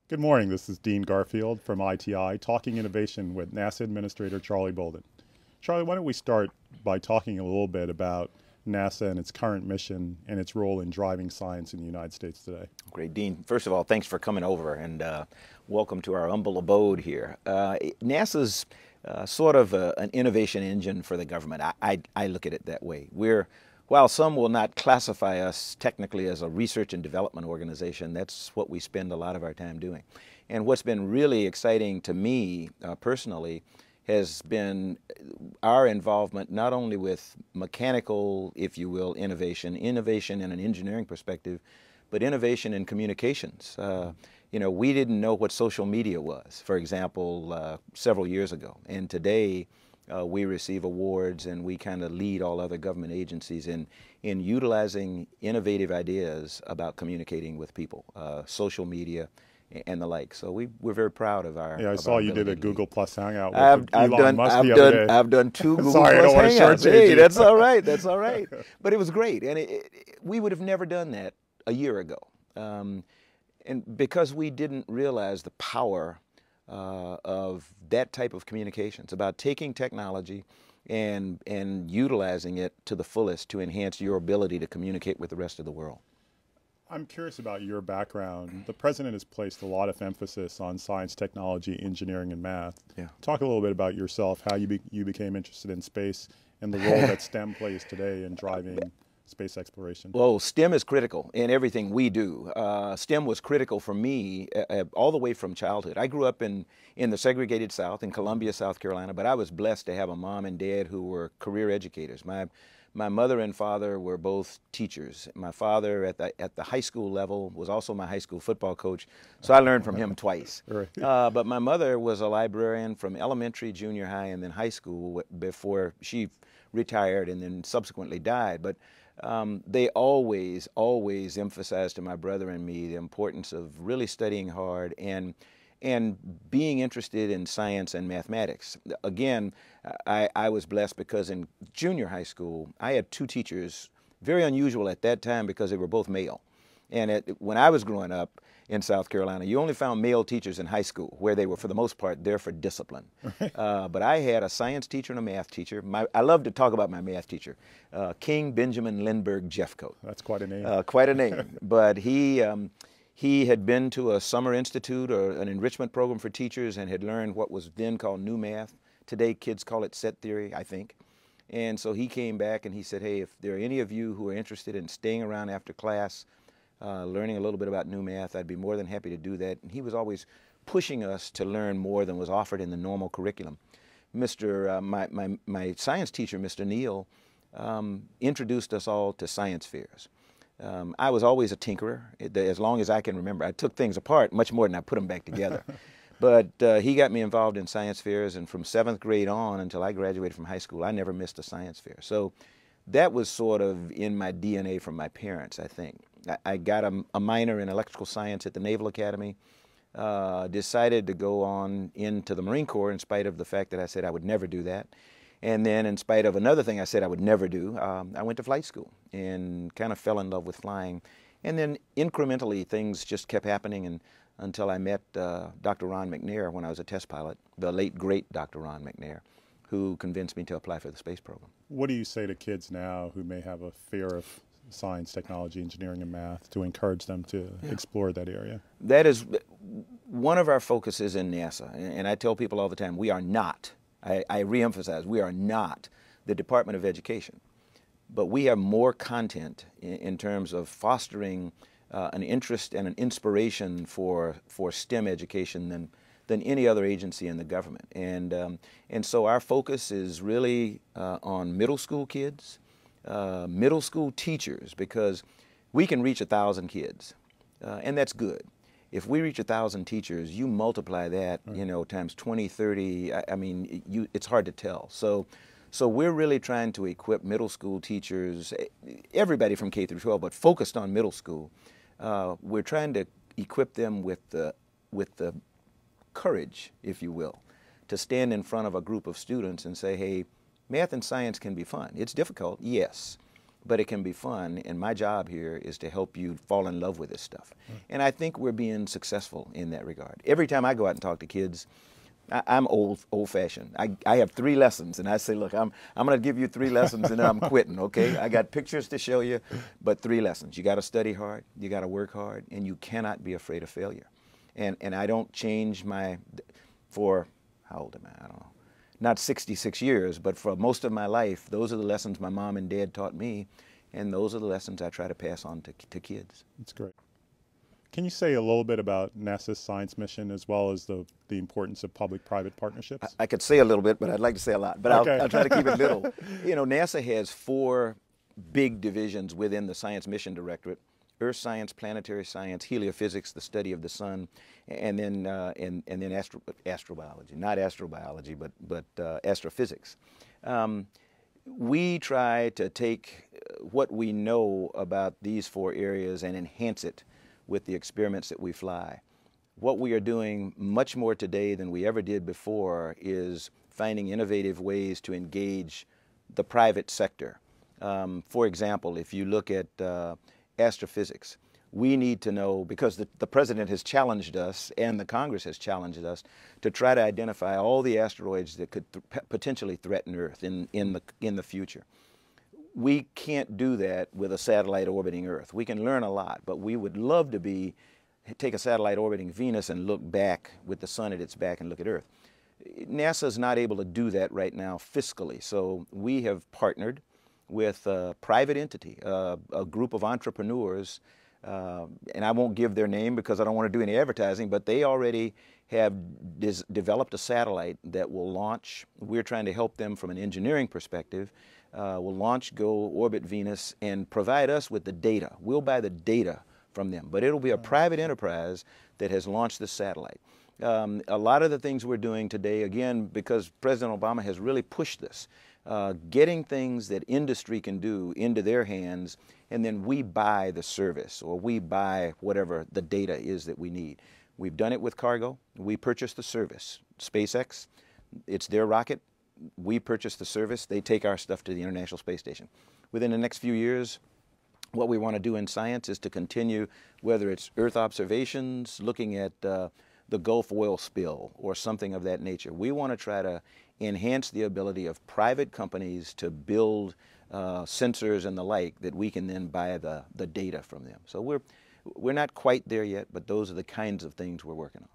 Good morning. This is Dean Garfield from ITI, talking innovation with NASA Administrator Charlie Bolden. Charlie, why don't we start by talking a little bit about NASA and its current mission and its role in driving science in the United States today? Great, Dean. First of all, thanks for coming over and welcome to our humble abode here. NASA's sort of an innovation engine for the government. I look at it that way. While some will not classify us technically as a research and development organization, that's what we spend a lot of our time doing. And what's been really exciting to me personally has been our involvement not only with mechanical, if you will, innovation in an engineering perspective, but innovation in communications. We didn't know what social media was, for example, several years ago. And today, we receive awards and we kind of lead all other government agencies in utilizing innovative ideas about communicating with people, social media and the like. So we're very proud of our. Yeah, I saw you did a Google Plus Hangout with I've Elon Musk the other day. I've done two Google Sorry, I Plus don't want to Hangouts. shortchange Hey, you. that's all right. That's all right. But it was great, and we would have never done that a year ago, and because we didn't realize the power of that type of communication. It's about taking technology and utilizing it to the fullest to enhance your ability to communicate with the rest of the world. I'm curious about your background. The president has placed a lot of emphasis on science, technology, engineering, and math. Yeah. Talk a little bit about yourself, how you became interested in space, and the role that STEM plays today in driving space exploration. Well, STEM is critical in everything we do. STEM was critical for me all the way from childhood. I grew up in the segregated South, in Columbia, South Carolina, but I was blessed to have a mom and dad who were career educators. My mother and father were both teachers. My father at the high school level was also my high school football coach, so I learned from him twice. Right. But my mother was a librarian from elementary, junior high, and then high school before she retired and then subsequently died. But they always emphasized to my brother and me the importance of really studying hard and being interested in science and mathematics. Again, I was blessed because in junior high school, I had two teachers, very unusual at that time because they were both male. And when I was growing up in South Carolina, you only found male teachers in high school, where they were, for the most part, there for discipline. But I had a science teacher and a math teacher. I love to talk about my math teacher, King Benjamin Lindbergh Jeffcoat. That's quite a name. Quite a name. But he had been to a summer institute or an enrichment program for teachers and had learned what was then called new math. Today, kids call it set theory, I think. And so he came back and he said, hey, if there are any of you who are interested in staying around after class, learning a little bit about new math, I'd be more than happy to do that. And he was always pushing us to learn more than was offered in the normal curriculum. My science teacher, Mr. Neal, introduced us all to science fairs. I was always a tinkerer, as long as I can remember. I took things apart much more than I put them back together. But he got me involved in science fairs, and from 7th grade on until I graduated from high school, I never missed a science fair. So that was sort of in my DNA from my parents, I think. I got a minor in electrical science at the Naval Academy, decided to go on into the Marine Corps in spite of the fact that I said I would never do that. And then in spite of another thing I said I would never do, I went to flight school and kind of fell in love with flying. And then incrementally things just kept happening until I met Dr. Ron McNair when I was a test pilot, the late, great Dr. Ron McNair, who convinced me to apply for the space program. What do you say to kids now who may have a fear of science, technology, engineering, and math to encourage them to explore that area? That is one of our focuses in NASA, and I tell people all the time, we are not, I reemphasize, we are not the Department of Education, but we have more content in terms of fostering an interest and an inspiration for STEM education than any other agency in the government. And so our focus is really on middle school kids, middle school teachers, because we can reach 1,000 kids, and that's good. If we reach 1,000 teachers, you multiply that, times 20, 30, I mean, it's hard to tell. So we're really trying to equip middle school teachers, everybody from K through 12, but focused on middle school. We're trying to equip them with the courage, if you will, to stand in front of a group of students and say, hey, math and science can be fun. It's difficult, yes, but it can be fun. And my job here is to help you fall in love with this stuff. And I think we're being successful in that regard. Every time I go out and talk to kids, I'm old-fashioned. I have 3 lessons, and I say, look, I'm going to give you 3 lessons, and then I'm quitting, okay? I got pictures to show you, but 3 lessons. You got to study hard, you got to work hard, and you cannot be afraid of failure. And I don't change for, how old am I? I don't know. Not 66 years, but for most of my life, those are the lessons my mom and dad taught me, and those are the lessons I try to pass on to kids. That's great. Can you say a little bit about NASA's science mission as well as the importance of public-private partnerships? I could say a little bit, but I'd like to say a lot. But okay. I'll try to keep it little. You know, NASA has 4 big divisions within the Science Mission Directorate: Earth science, planetary science, heliophysics, the study of the sun, and then astrobiology. Not astrobiology, but astrophysics. We try to take what we know about these 4 areas and enhance it with the experiments that we fly. What we are doing much more today than we ever did before is finding innovative ways to engage the private sector. For example, if you look at astrophysics, we need to know, because the President has challenged us and the Congress has challenged us to try to identify all the asteroids that could potentially threaten Earth in the future. We can't do that with a satellite orbiting Earth. We can learn a lot, but we would love to take a satellite orbiting Venus and look back with the sun at its back and look at Earth. NASA is not able to do that right now fiscally, so we have partnered with a private entity, a group of entrepreneurs, and I won't give their name because I don't want to do any advertising, but they already have developed a satellite that will launch. We're trying to help them from an engineering perspective. Will launch, go orbit Venus, and provide us with the data. We'll buy the data from them, but it'll be a private enterprise that has launched this satellite. A lot of the things we're doing today, again, because President Obama has really pushed this, getting things that industry can do into their hands, and then we buy the service, or we buy whatever the data is that we need. We've done it with cargo. We purchase the service. SpaceX, it's their rocket. We purchase the service. They take our stuff to the International Space Station. Within the next few years, what we want to do in science is to continue, whether it's Earth observations, looking at the Gulf oil spill or something of that nature. We want to try to enhance the ability of private companies to build sensors and the like that we can then buy the data from them. So we're not quite there yet, but those are the kinds of things we're working on.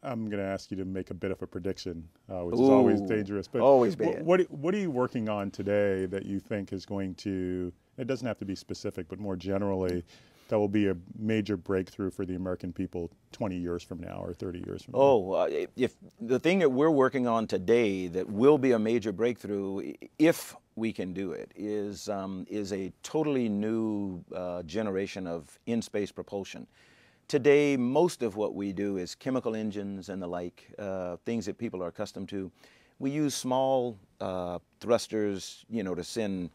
I'm going to ask you to make a bit of a prediction, which is always dangerous. But always bad. What are you working on today that you think is going to, it doesn't have to be specific, but more generally, that will be a major breakthrough for the American people 20 years from now or 30 years from now? If the thing that we're working on today that will be a major breakthrough, if we can do it, is a totally new generation of in-space propulsion. Today, most of what we do is chemical engines and the like, things that people are accustomed to. We use small thrusters, you know, to send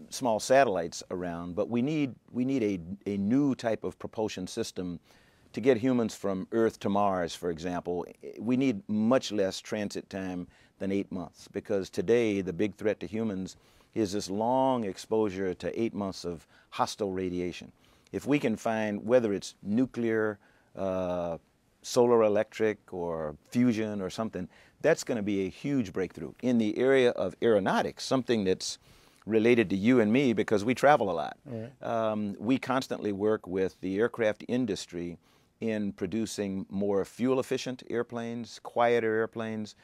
small satellites around, but we need a new type of propulsion system to get humans from Earth to Mars, for example. We need much less transit time than 8 months, because today the big threat to humans is this long exposure to 8 months of hostile radiation. If we can find, whether it's nuclear, solar electric, or fusion or something, that's going to be a huge breakthrough. In the area of aeronautics, something that's related to you and me because we travel a lot. Right. We constantly work with the aircraft industry in producing more fuel-efficient airplanes, quieter airplanes,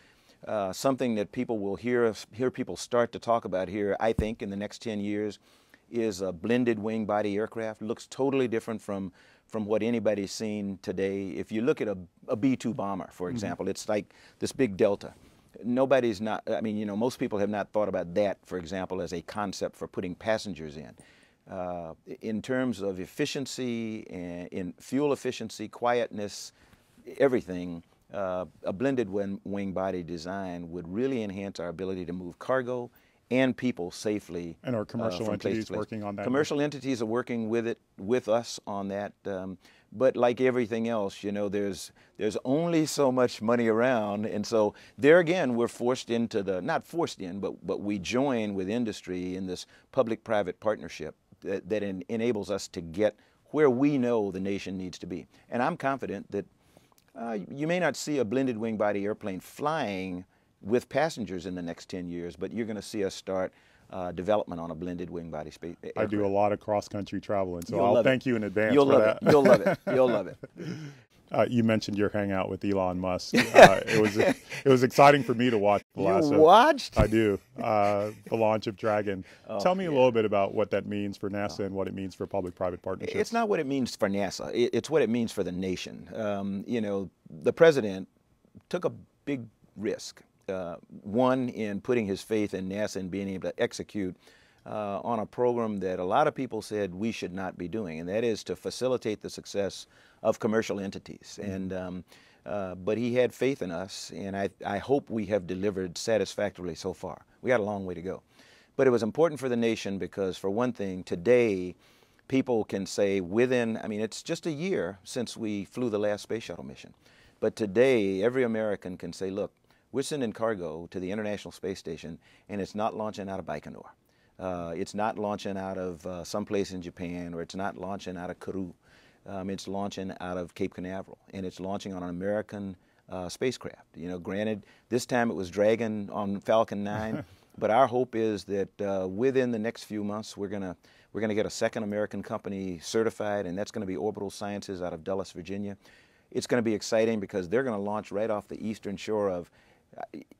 something that people will hear people start to talk about here, I think, in the next 10 years, is a blended wing body aircraft. Looks totally different from what anybody's seen today. If you look at a B-2 bomber, for example, it's like this big delta. Nobody's not, I mean, you know, most people have not thought about that, for example, as a concept for putting passengers in. In terms of efficiency, in fuel efficiency, quietness, everything, a blended wing body design would really enhance our ability to move cargo and people safely. And are commercial from place entities to place. working on that? Commercial entities are working with us on that. But like everything else, you know, there's only so much money around, and so there again, we're forced into not forced in, but we join with industry in this public-private partnership that enables us to get where we know the nation needs to be. And I'm confident that you may not see a blended wing-body airplane flying with passengers in the next 10 years, but you're going to see us start development on a blended wing-body space aircraft. I do a lot of cross-country traveling, so I'll thank you in advance for that. You'll love it. You'll love it. You mentioned your hangout with Elon Musk. It was exciting for me to watch. You watched? I do. The launch of Dragon. Tell me a little bit about what that means for NASA and what it means for public-private partnerships. It's not what it means for NASA. It's what it means for the nation. You know, the president took a big risk. One, in putting his faith in NASA and being able to execute on a program that a lot of people said we should not be doing, and that is to facilitate the success of commercial entities. And but he had faith in us, and I hope we have delivered satisfactorily so far. We got a long way to go. But it was important for the nation because, for one thing, today people can say within, I mean, it's just a year since we flew the last space shuttle mission. But today, every American can say, look, we're sending cargo to the International Space Station, and it's not launching out of Baikonur. It's not launching out of someplace in Japan, or it's not launching out of Kourou. It's launching out of Cape Canaveral, and it's launching on an American spacecraft. You know, granted, this time it was Dragon on Falcon 9, but our hope is that within the next few months we're gonna get a second American company certified, and that's going to be Orbital Sciences out of Dulles, Virginia. It's going to be exciting because they're going to launch right off the eastern shore of.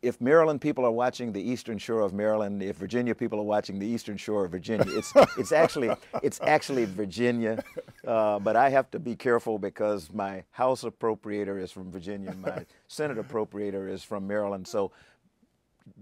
If Maryland people are watching the eastern shore of Maryland, if Virginia people are watching the eastern shore of Virginia, it's actually Virginia, but I have to be careful because my House appropriator is from Virginia, my Senate appropriator is from Maryland, so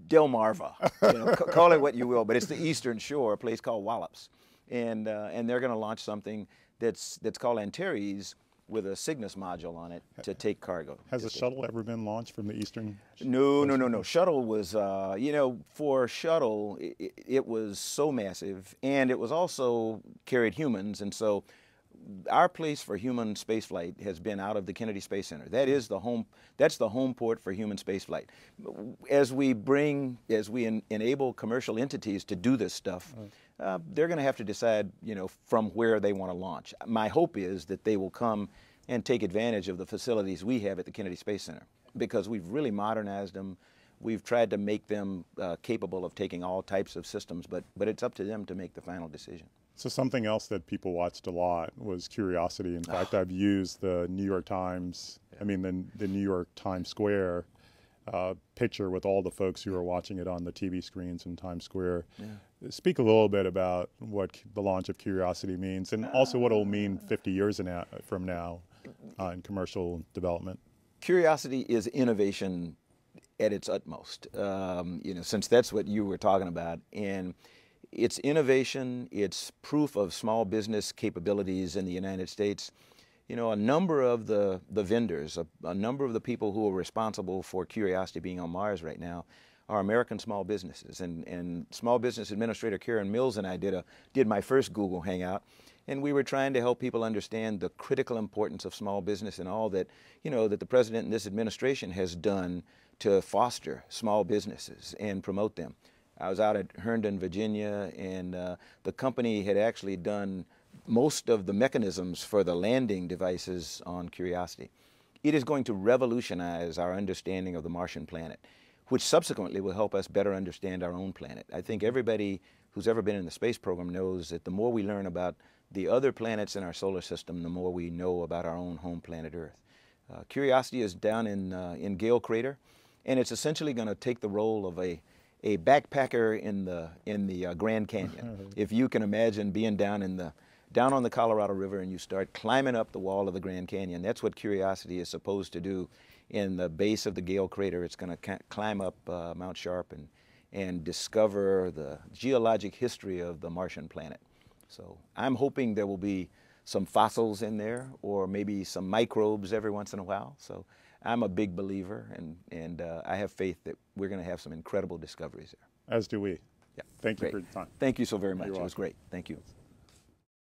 Delmarva, you know, call it what you will, but it's the eastern shore, a place called Wallops, and they're going to launch something that's called Antares, with a Cygnus module on it to take cargo. Has a shuttle ever been launched from the eastern? No. Shuttle was, you know, for shuttle, it was so massive, and it was also carried humans, and so our place for human spaceflight has been out of the Kennedy Space Center. That is the home. That's the home port for human spaceflight. As we enable commercial entities to do this stuff, they're going to have to decide, you know, from where they want to launch. My hope is that they will come and take advantage of the facilities we have at the Kennedy Space Center, because we've really modernized them. We've tried to make them capable of taking all types of systems, but it's up to them to make the final decision. So something else that people watched a lot was Curiosity. In fact, I've used the New York Times, the New York Times Square picture with all the folks who are watching it on the TV screens in Times Square. Yeah. Speak a little bit about what the launch of Curiosity means, and also what it will mean 50 years from now in commercial development. Curiosity is innovation at its utmost, you know, since that's what you were talking about. And it's innovation, it's proof of small business capabilities in the United States. You know, a number of the vendors, a number of the people who are responsible for Curiosity being on Mars right now are American small businesses. And Small Business Administrator Karen Mills and I did my first Google Hangout, and we were trying to help people understand the critical importance of small business and all that, you know, that the President and this administration has done to foster small businesses and promote them. I was out at Herndon, Virginia, and the company had actually done most of the mechanisms for the landing devices on Curiosity. It is going to revolutionize our understanding of the Martian planet, which subsequently will help us better understand our own planet. I think everybody who's ever been in the space program knows that the more we learn about the other planets in our solar system, the more we know about our own home planet Earth. Curiosity is down in Gale Crater, and it's essentially going to take the role of a backpacker in the Grand Canyon. If you can imagine being down on the Colorado River and you start climbing up the wall of the Grand Canyon, that's what Curiosity is supposed to do. In the base of the Gale Crater, it's going to climb up Mount Sharp and discover the geologic history of the Martian planet. So I'm hoping there will be some fossils in there, or maybe some microbes every once in a while. So I'm a big believer, and I have faith that we're going to have some incredible discoveries there. As do we. Yeah. Thank you Great. for your time. Thank you so very much. You're It was welcome. great. Thank you.